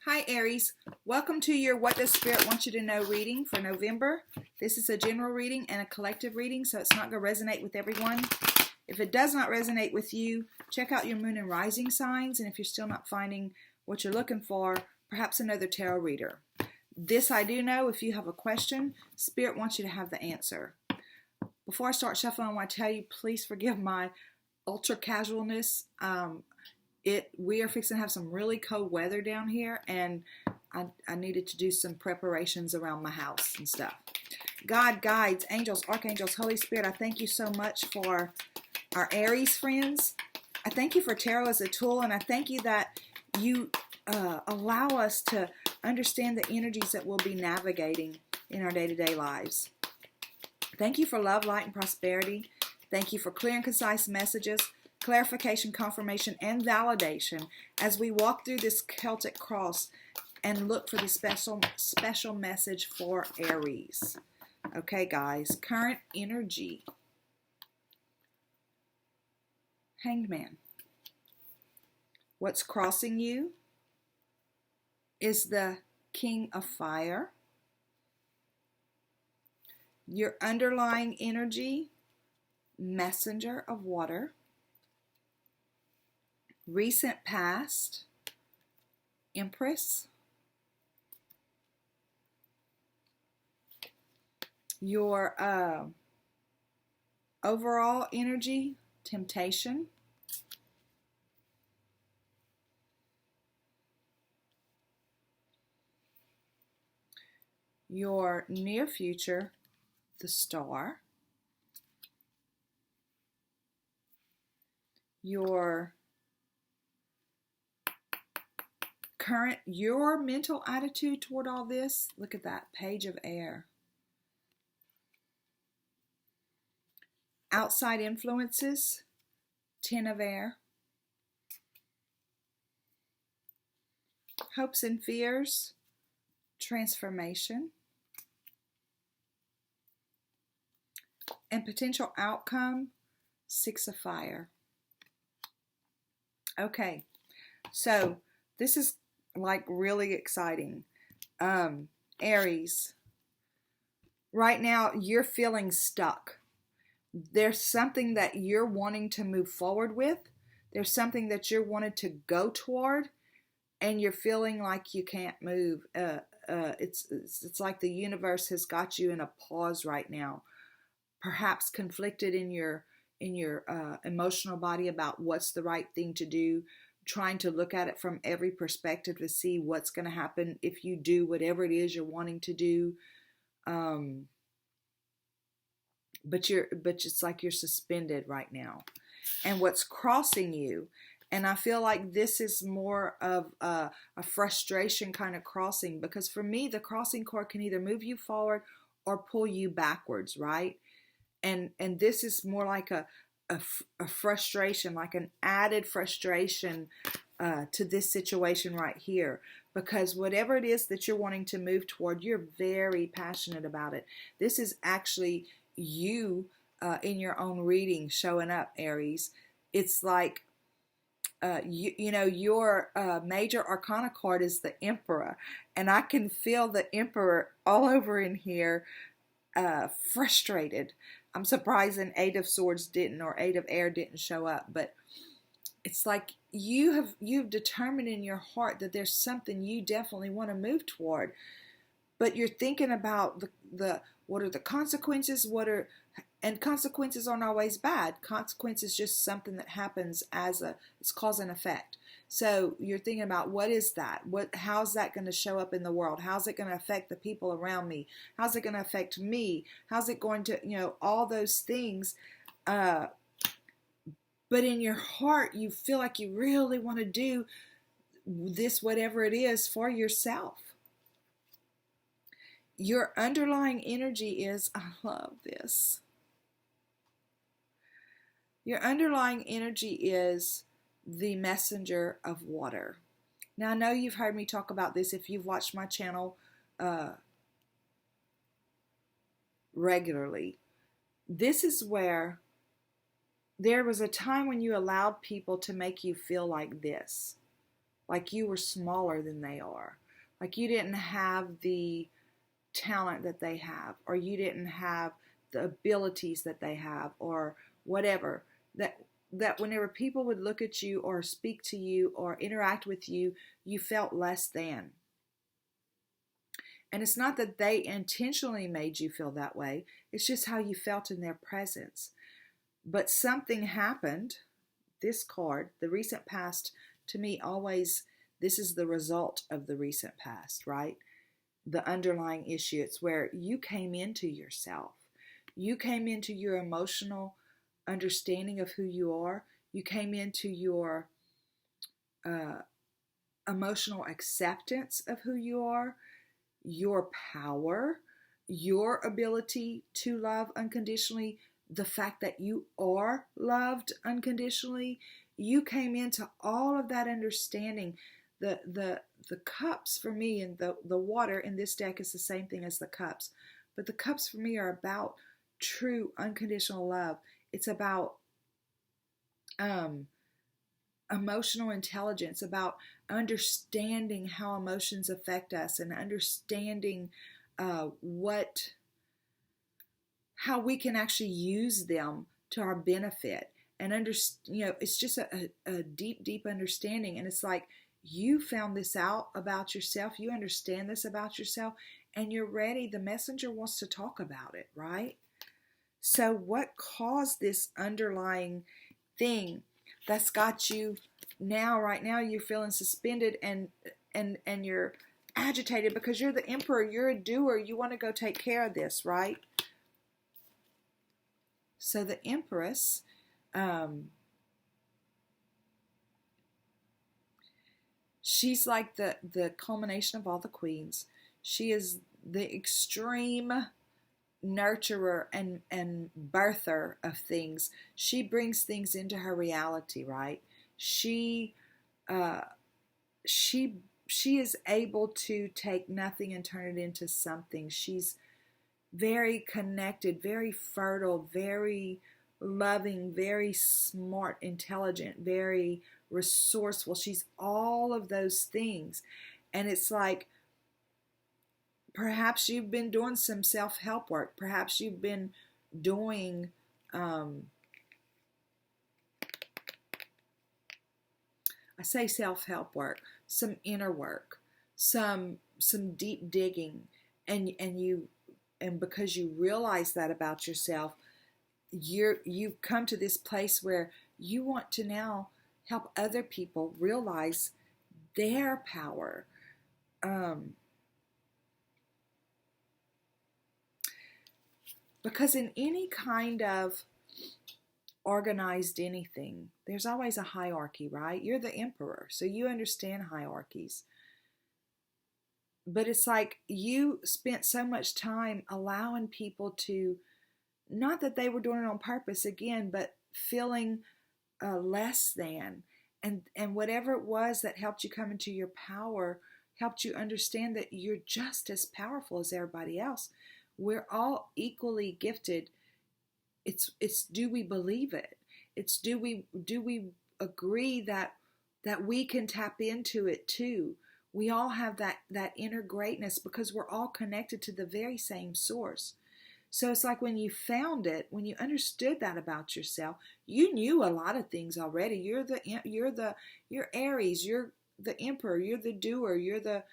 Hi Aries, welcome to your What Does Spirit Want You to Know reading for November. This is a general reading and a collective reading, so it's not going to resonate with everyone. If it does not resonate with you, check out your moon and rising signs, and if you're still not finding what you're looking for, perhaps another tarot reader. This I do know, if you have a question, Spirit wants you to have the answer. Before I start shuffling, I want to tell you, please forgive my ultra casualness. We are fixing to have some really cold weather down here, and I needed to do some preparations around my house and stuff. God, guides, angels, archangels, Holy Spirit, I thank you so much for our Aries friends. I thank you for tarot as a tool, and I thank you that you allow us to understand the energies that we'll be navigating in our day-to-day lives. Thank you for love, light, and prosperity. Thank you for clear and concise messages, clarification, confirmation, and validation as we walk through this Celtic cross and look for the special message for Aries. Okay, guys, current energy. Hanged Man. What's crossing you is the King of Fire. Your underlying energy, Messenger of Water. Recent past, Empress. Your overall energy, Temptation. Your near future, the Star. Your mental attitude toward all this, look at that, Page of Air. Outside influences, Ten of Air. Hopes and fears, Transformation. And potential outcome, Six of Fire. Okay, so this is like really exciting. Aries, right now you're feeling stuck. There's something that you're wanting to move forward with. There's something that you're wanting to go toward, and you're feeling like you can't move. It's like the universe has got you in a pause right now, perhaps conflicted in your emotional body about what's the right thing to do, trying to look at it from every perspective to see what's going to happen if you do whatever it is you're wanting to do. But it's like you're suspended right now. And what's crossing you, and I feel like this is more of a frustration kind of crossing, because for me, the crossing cord can either move you forward or pull you backwards, right? And this is more like a frustration, like an added frustration to this situation right here, because whatever it is that you're wanting to move toward, you're very passionate about it. This is actually you in your own reading showing up, Aries. It's like your major arcana card is the Emperor, and I can feel the Emperor all over in here, frustrated. I'm surprised an Eight of Swords didn't, or Eight of Air didn't show up, but it's like you've determined in your heart that there's something you definitely want to move toward, but you're thinking about the what are the consequences, and consequences aren't always bad. Consequences is just something that happens it's cause and effect. So you're thinking about, what is that? How's that going to show up in the world? How's it going to affect the people around me? How's it going to affect me? How's it going to, all those things. But in your heart, you feel like you really want to do this, whatever it is, for yourself. Your underlying energy is, I love this. Your underlying energy is the Messenger of Water. Now, I know you've heard me talk about this if you've watched my channel regularly. This is where there was a time when you allowed people to make you feel like this, like you were smaller than they are, like you didn't have the talent that they have, or you didn't have the abilities that they have, or whatever, that whenever people would look at you or speak to you or interact with you, you felt less than. And it's not that they intentionally made you feel that way, it's just how you felt in their presence. But something happened. This card, the recent past, to me always, this is the result of the recent past, right? The underlying issue. It's where you came into yourself. You came into your emotional understanding of who you are. You came into your emotional acceptance of who you are, your power, your ability to love unconditionally, the fact that you are loved unconditionally. You came into all of that understanding. The cups for me, and the water in this deck is the same thing as the cups. But the cups for me are about true unconditional love. It's about emotional intelligence, about understanding how emotions affect us, and understanding how we can actually use them to our benefit. And it's just a deep understanding. And it's like, you found this out about yourself, you understand this about yourself, and you're ready. The messenger wants to talk about it, right? So what caused this underlying thing that's got you now, right now, you're feeling suspended and you're agitated because you're the emperor, you're a doer, you want to go take care of this, right? So the Empress, she's like the culmination of all the queens. She is the extreme nurturer and birther of things. She brings things into her reality, right? She is able to take nothing and turn it into something. She's very connected, very fertile, very loving, very smart, intelligent, very resourceful. She's all of those things. And it's like, perhaps you've been doing some self-help work. Perhaps you've been doing I say self-help work, some inner work, some deep digging, and because you realize that about yourself, you've come to this place where you want to now help other people realize their power. Because in any kind of organized anything, there's always a hierarchy, right? You're the emperor, so you understand hierarchies. But it's like you spent so much time allowing people to, not that they were doing it on purpose again, but feeling less than. And whatever it was that helped you come into your power, helped you understand that you're just as powerful as everybody else. We're all equally gifted. It's do we believe it? It's do we agree that we can tap into it too? We all have that inner greatness because we're all connected to the very same source. So it's like when you found it, when you understood that about yourself, you knew a lot of things already. You're Aries, you're the emperor, you're the doer, you're the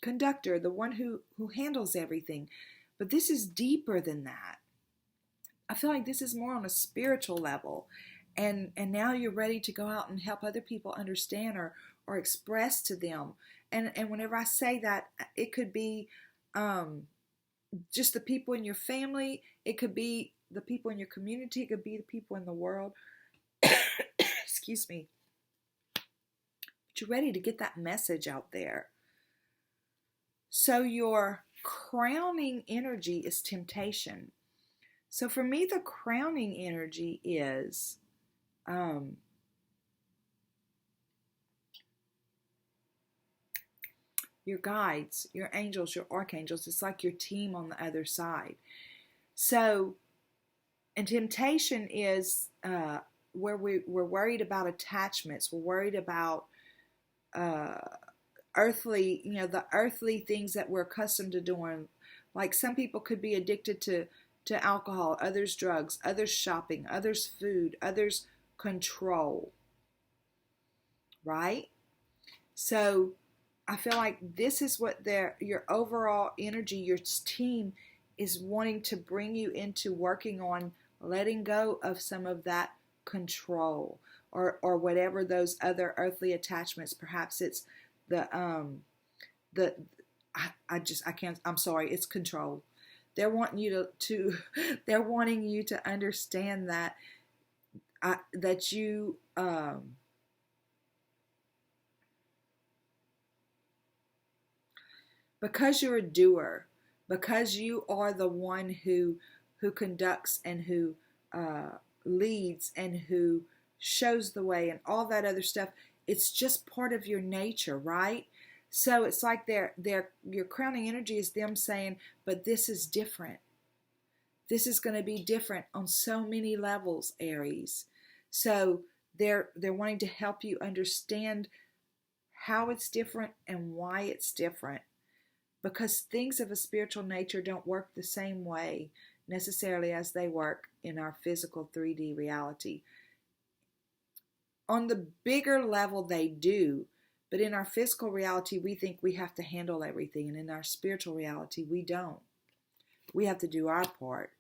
conductor, the one who handles everything. But this is deeper than that. I feel like this is more on a spiritual level. And now you're ready to go out and help other people understand or express to them. And whenever I say that, it could be just the people in your family. It could be the people in your community. It could be the people in the world. Excuse me. But you're ready to get that message out there. So your crowning energy is temptation. So for me, the crowning energy is your guides, your angels, your archangels. It's like your team on the other side. So, and temptation is where we're worried about attachments. We're worried about uh, earthly, the earthly things that we're accustomed to doing. Like some people could be addicted to alcohol, others drugs, others shopping, others food, others control, right? So I feel like this is what your overall energy, your team is wanting to bring you into, working on letting go of some of that control, or whatever those other earthly attachments. Perhaps it's the I can't, I'm sorry, it's control. They're wanting you to they're wanting you to understand that that you because you're a doer, because you are the one who conducts and who leads and who shows the way and all that other stuff. It's just part of your nature, right? So it's like your crowning energy is them saying, but this is different. This is going to be different on so many levels, Aries. So they're wanting to help you understand how it's different and why it's different. Because things of a spiritual nature don't work the same way necessarily as they work in our physical 3D reality. On the bigger level, they do, but in our physical reality, we think we have to handle everything, and in our spiritual reality, we don't. We have to do our part,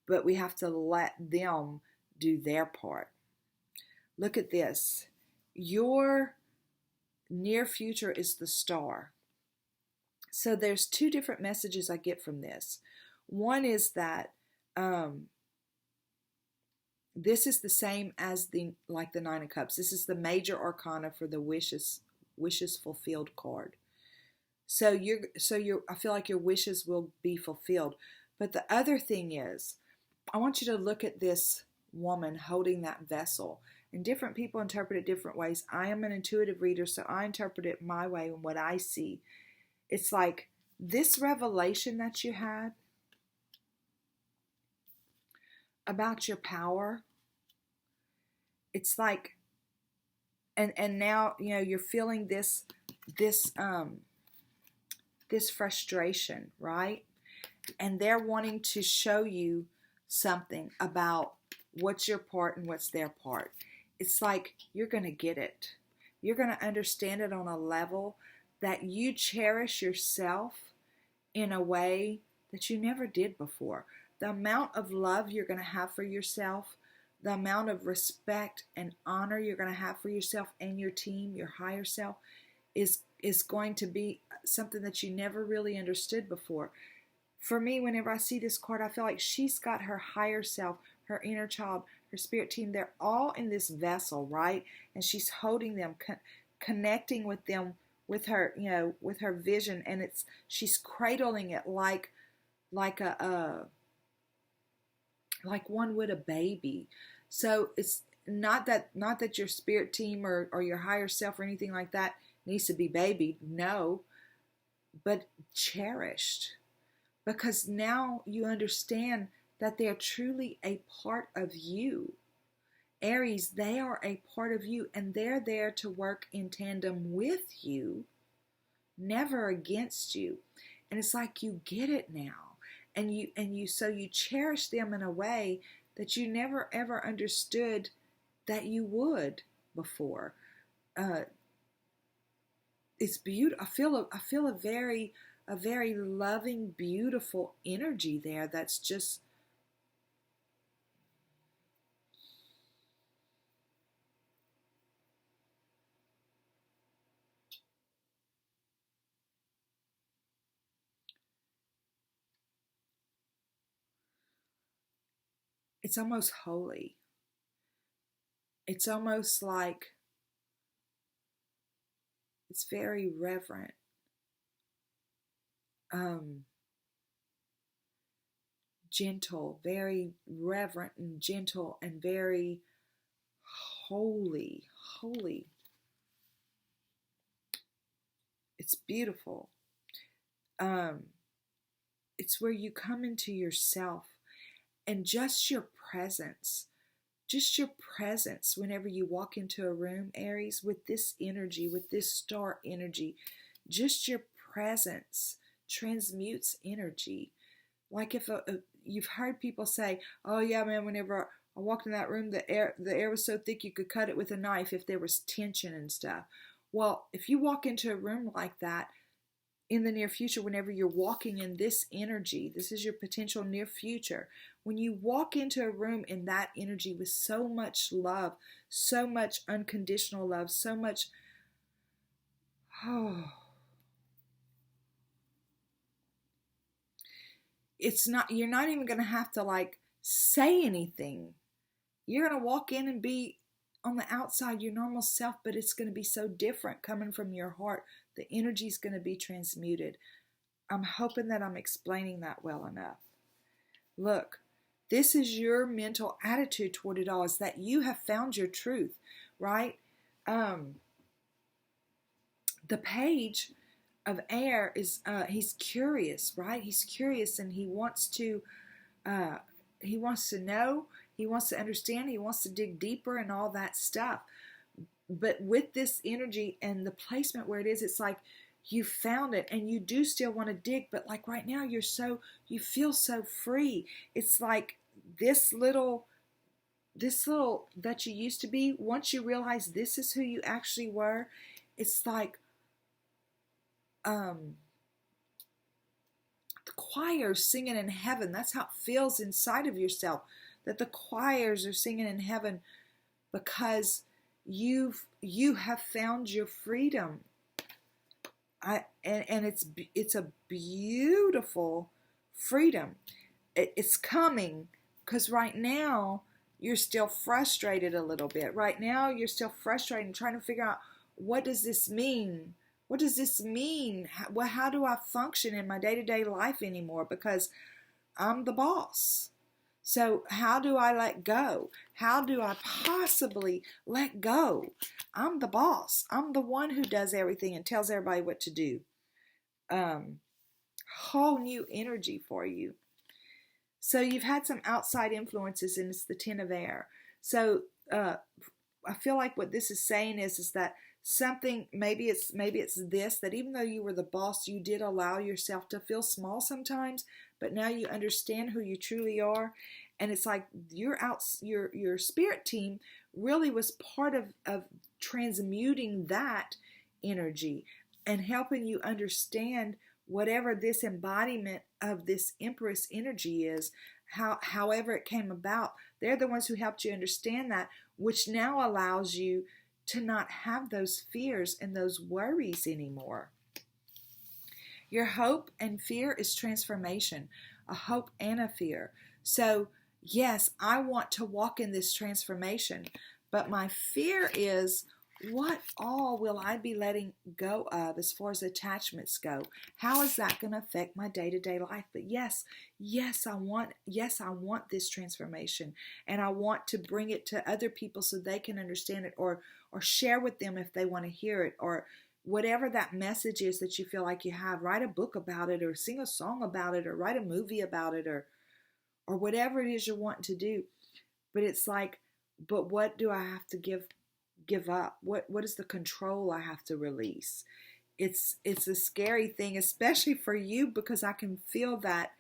but we have to let them do their part. Look at this. Your near future is the star. So there's two different messages I get from this. One is that this is the same as the Nine of Cups. This is the major arcana for the wishes fulfilled card. So I feel like your wishes will be fulfilled. But the other thing is, I want you to look at this woman holding that vessel. And different people interpret it different ways. I am an intuitive reader, so I interpret it my way and what I see. It's like this revelation that you had about your power. It's like, and now you're feeling this frustration, right? And they're wanting to show you something about what's your part and what's their part. It's like you're going to get it. You're going to understand it on a level that you cherish yourself in a way that you never did before. The amount of love you're going to have for yourself, the amount of respect and honor you're going to have for yourself and your team, your higher self, is going to be something that you never really understood before. For me, whenever I see this card, I feel like she's got her higher self, her inner child, her spirit team. They're all in this vessel, right? And she's holding them, connecting with them, with her, with her vision, and she's cradling it like one would a baby. So it's not that your spirit team or your higher self or anything like that needs to be babied, no, but cherished, because now you understand that they're truly a part of you. Aries, they are a part of you, and they're there to work in tandem with you, never against you. And it's like you get it now, and so you cherish them in a way that you never ever understood that you would before. It's beautiful. I feel a very loving, beautiful energy there. That's just, it's almost holy. It's almost like it's very reverent. Gentle, very reverent and gentle and very holy. It's beautiful. It's where you come into yourself, and just your presence just your presence whenever you walk into a room, Aries, with this energy, with this star energy, just your presence transmutes energy. Like if you've heard people say, oh yeah, man, whenever I walked in that room, the air was so thick you could cut it with a knife if there was tension and stuff. Well, if you walk into a room like that in the near future, whenever you're walking in this energy, this is your potential near future. When you walk into a room in that energy with so much love, so much unconditional love, so much, oh, you're not even going to have to like say anything. You're going to walk in and be on the outside your normal self, but it's going to be so different coming from your heart. The energy is going to be transmuted. I'm hoping that I'm explaining that well enough. Look, this is your mental attitude toward it all, is that you have found your truth, right? The page of air is, he's curious, right? He's curious and he wants to know, he wants to understand, he wants to dig deeper and all that stuff. But with this energy and the placement where it is, it's like you found it and you do still want to dig, but like right now you feel so free. It's like this little that you used to be, once you realize this is who you actually were, it's like the choirs singing in heaven. That's how it feels inside of yourself, that the choirs are singing in heaven because you have found your freedom. And it's a beautiful freedom. It's coming because right now you're still frustrated a little bit. Right now you're still frustrated and trying to figure out, what does this mean? What does this mean? How do I function in my day-to-day life anymore? Because I'm the boss. So how do I let go? How do I possibly let go? I'm the boss. I'm the one who does everything and tells everybody what to do. Whole new energy for you. So you've had some outside influences, and it's the 10 of air. So I feel like what this is saying is that something, maybe it's this, that even though you were the boss, you did allow yourself to feel small sometimes, but now you understand who you truly are. And it's like your spirit team really was part of transmuting that energy and helping you understand whatever this embodiment of this Empress energy is, however it came about. They're the ones who helped you understand that, which now allows you to not have those fears and those worries anymore. Your hope and fear is transformation, a hope and a fear. So yes, I want to walk in this transformation, but my fear is, what all will I be letting go of as far as attachments go? How is that going to affect my day-to-day life? But yes, I want this transformation, and I want to bring it to other people so they can understand it, or share with them if they want to hear it, or whatever that message is that you feel like you have. Write a book about it, or sing a song about it, or write a movie about it, or whatever it is you're wanting to do. But it's like, but what do I have to give up? What is the control I have to release? It's a scary thing, especially for you, because I can feel that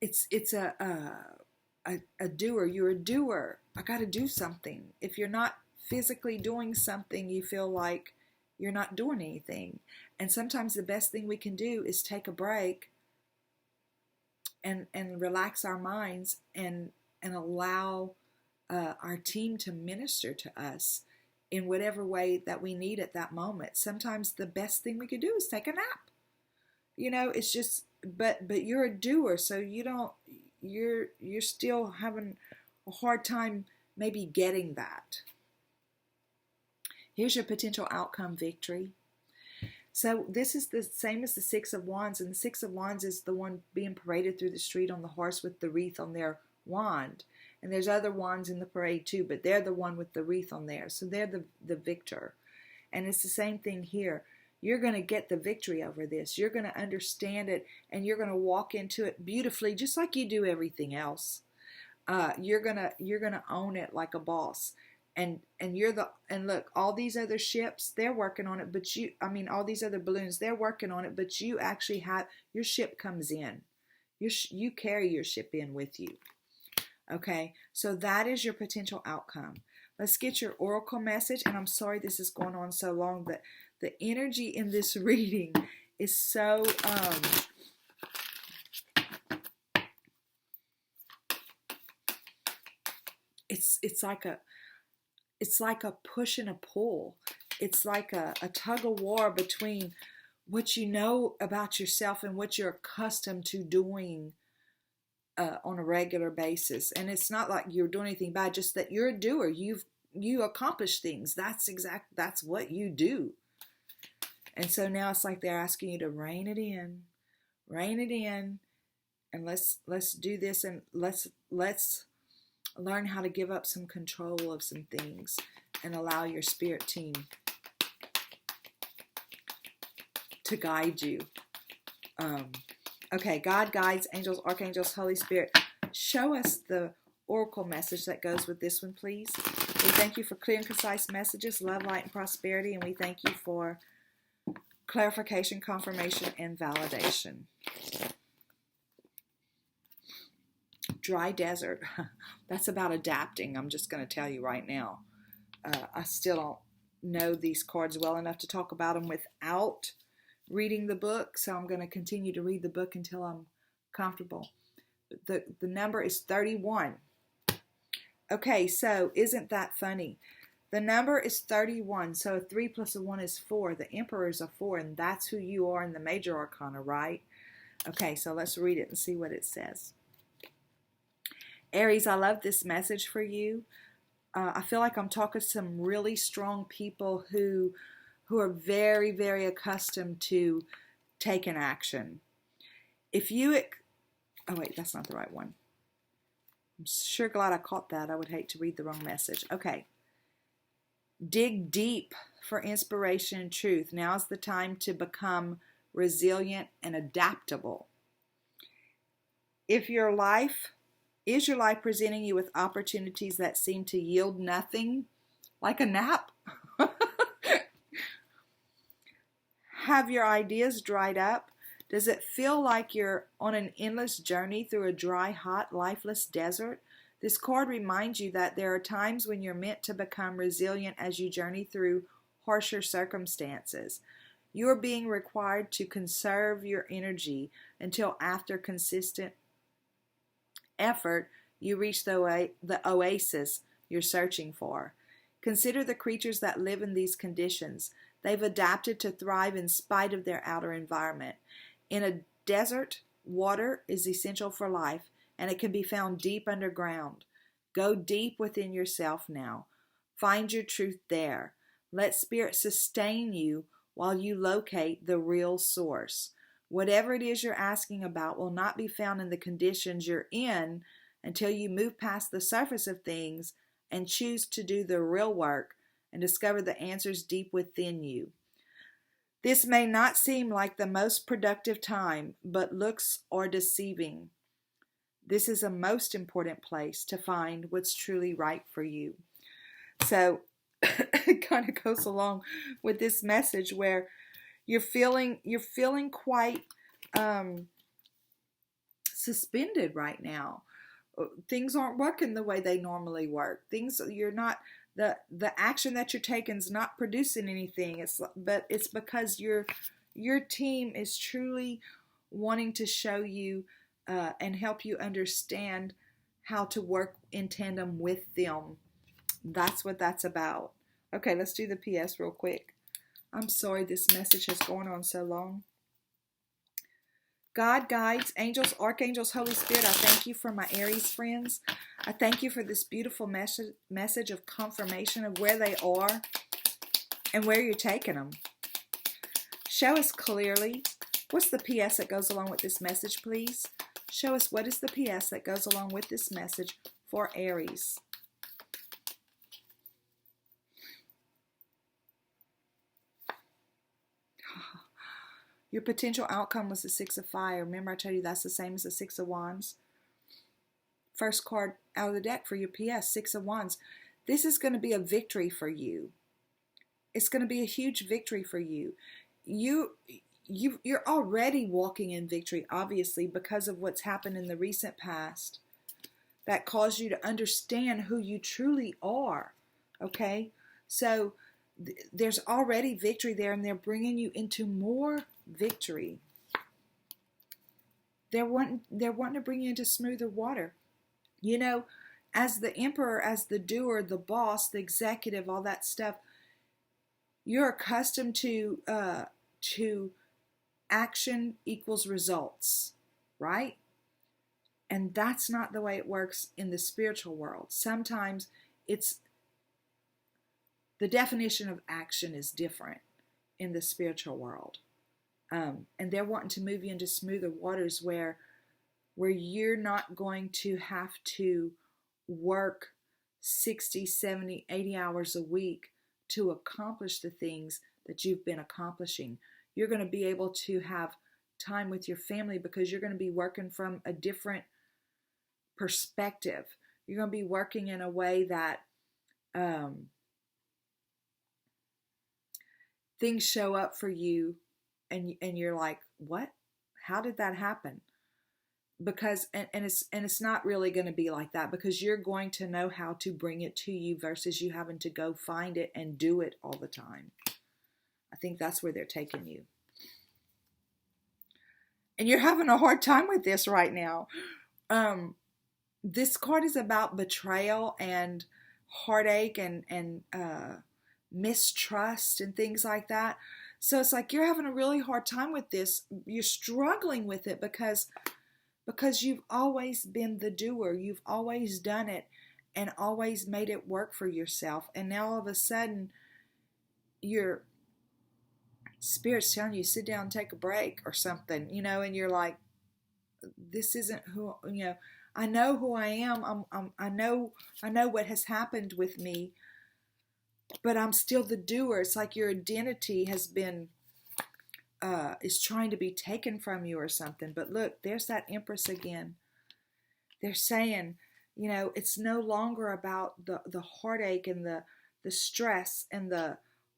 it's a doer. You're a doer. I got to do something. If you're not physically doing something, you feel like you're not doing anything. And sometimes the best thing we can do is take a break and relax our minds and allow our team to minister to us in whatever way that we need at that moment. Sometimes the best thing we could do is take a nap. It's just, but you're a doer, so you're still having a hard time maybe getting that. Here's your potential outcome: victory. So this is the same as the Six of Wands, and the Six of Wands is the one being paraded through the street on the horse with the wreath on their wand. And there's other wands in the parade too, but they're the one with the wreath on there. So they're the victor. And it's the same thing here. you're going to get the victory over this. You're going to understand it, and you're going to walk into it beautifully, just like you do everything else. You're gonna own it like a boss, and look, all these other ships, they're working on it, but all these other balloons, they're working on it, but you actually have your ship comes in. You carry your ship in with you. Okay, so that is your potential outcome. Let's get your oracle message. And I'm sorry this is going on so long, but the energy in this reading is so it's like a push and a pull. It's like a tug of war between what you know about yourself and what you're accustomed to doing on a regular basis. And it's not like you're doing anything bad, just that you're a doer. You accomplish things. That's what you do. And so now it's like they're asking you to rein it in, and let's do this, and let's learn how to give up some control of some things and allow your spirit team to guide you. Okay, God, guides, angels, archangels, Holy Spirit, show us the oracle message that goes with this one, please. We thank you for clear and concise messages, love, light, and prosperity, and we thank you for clarification, confirmation, and validation. Dry desert. That's about adapting. I'm just going to tell you right now. I still don't know these cards well enough to talk about them without reading the book, so I'm going to continue to read the book until I'm comfortable. The number is 31. Okay, so isn't that funny? The number is 31, so 3 plus 1 is 4. The Emperor is a 4, and that's who you are in the major arcana, right? Okay, so let's read it and see what it says. Aries, I love this message for you. I feel like I'm talking to some really strong people who are very, very accustomed to taking action. Oh wait, that's not the right one. I'm sure glad I caught that. I would hate to read the wrong message. Okay. Dig deep for inspiration and truth. Now's the time to become resilient and adaptable. Is your life presenting you with opportunities that seem to yield nothing, like a nap? Have your ideas dried up? Does it feel like you're on an endless journey through a dry, hot, lifeless desert? This card reminds you that there are times when you're meant to become resilient as you journey through harsher circumstances. You are being required to conserve your energy until after consistent effort you reach the oasis you're searching for. Consider the creatures that live in these conditions. They've adapted to thrive in spite of their outer environment. In a desert, water is essential for life, and it can be found deep underground. Go deep within yourself now. Find your truth there. Let Spirit sustain you while you locate the real source. Whatever it is you're asking about will not be found in the conditions you're in until you move past the surface of things and choose to do the real work and discover the answers deep within you. This may not seem like the most productive time, but looks are deceiving. This is a most important place to find what's truly right for you. So it kind of goes along with this message where you're feeling quite suspended right now. Things aren't working the way they normally work. The action that you're taking is not producing anything. But it's because your team is truly wanting to show you and help you understand how to work in tandem with them. That's what that's about. Okay, let's do the PS real quick. I'm sorry this message has gone on so long. God, guides, angels, archangels, Holy Spirit, I thank you for my Aries friends. I thank you for this beautiful message of confirmation of where they are and where you're taking them. Show us clearly. What's the PS that goes along with this message, please? Show us what is the PS that goes along with this message for Aries. Your potential outcome was the Six of Fire. Remember I told you that's the same as the Six of Wands? First card out of the deck for your PS, Six of Wands. This is going to be a victory for you. It's going to be a huge victory for you. You're already walking in victory, obviously, because of what's happened in the recent past that caused you to understand who you truly are. Okay? So there's already victory there, and they're bringing you into more victory. They're wanting to bring you into smoother water. You know, as the emperor, as the doer, the boss, the executive, all that stuff, you're accustomed to action equals results, right? And that's not the way it works in the spiritual world. Sometimes it's the definition of action is different in the spiritual world. And they're wanting to move you into smoother waters where you're not going to have to work 60, 70, 80 hours a week to accomplish the things that you've been accomplishing. You're going to be able to have time with your family because you're going to be working from a different perspective. You're going to be working in a way that things show up for you and you're like, what? How did that happen? Because and it's not really going to be like that, because you're going to know how to bring it to you versus you having to go find it and do it all the time. I think that's where they're taking you. And you're having a hard time with this right now. This card is about betrayal and heartache and mistrust and things like that. So it's like you're having a really hard time with this. You're struggling with it because you've always been the doer. You've always done it and always made it work for yourself. And now all of a sudden, your spirit's telling you, sit down and take a break or something, and you're like, this isn't who, I know who I am. I know what has happened with me, but I'm still the doer. It's like your identity has been is trying to be taken from you or something. But look, there's that Empress again. They're saying, it's no longer about the heartache and the stress and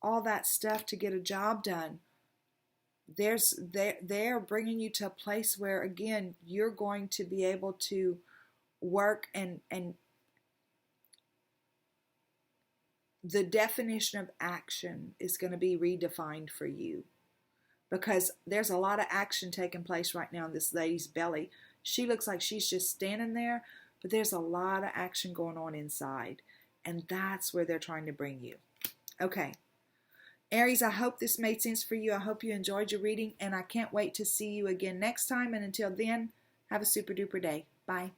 all that stuff to get a job done. They're bringing you to a place where, again, you're going to be able to work and the definition of action is going to be redefined for you. Because there's a lot of action taking place right now in this lady's belly. She looks like she's just standing there, but there's a lot of action going on inside. And that's where they're trying to bring you. Okay. Aries, I hope this made sense for you. I hope you enjoyed your reading, and I can't wait to see you again next time. And until then, have a super duper day. Bye.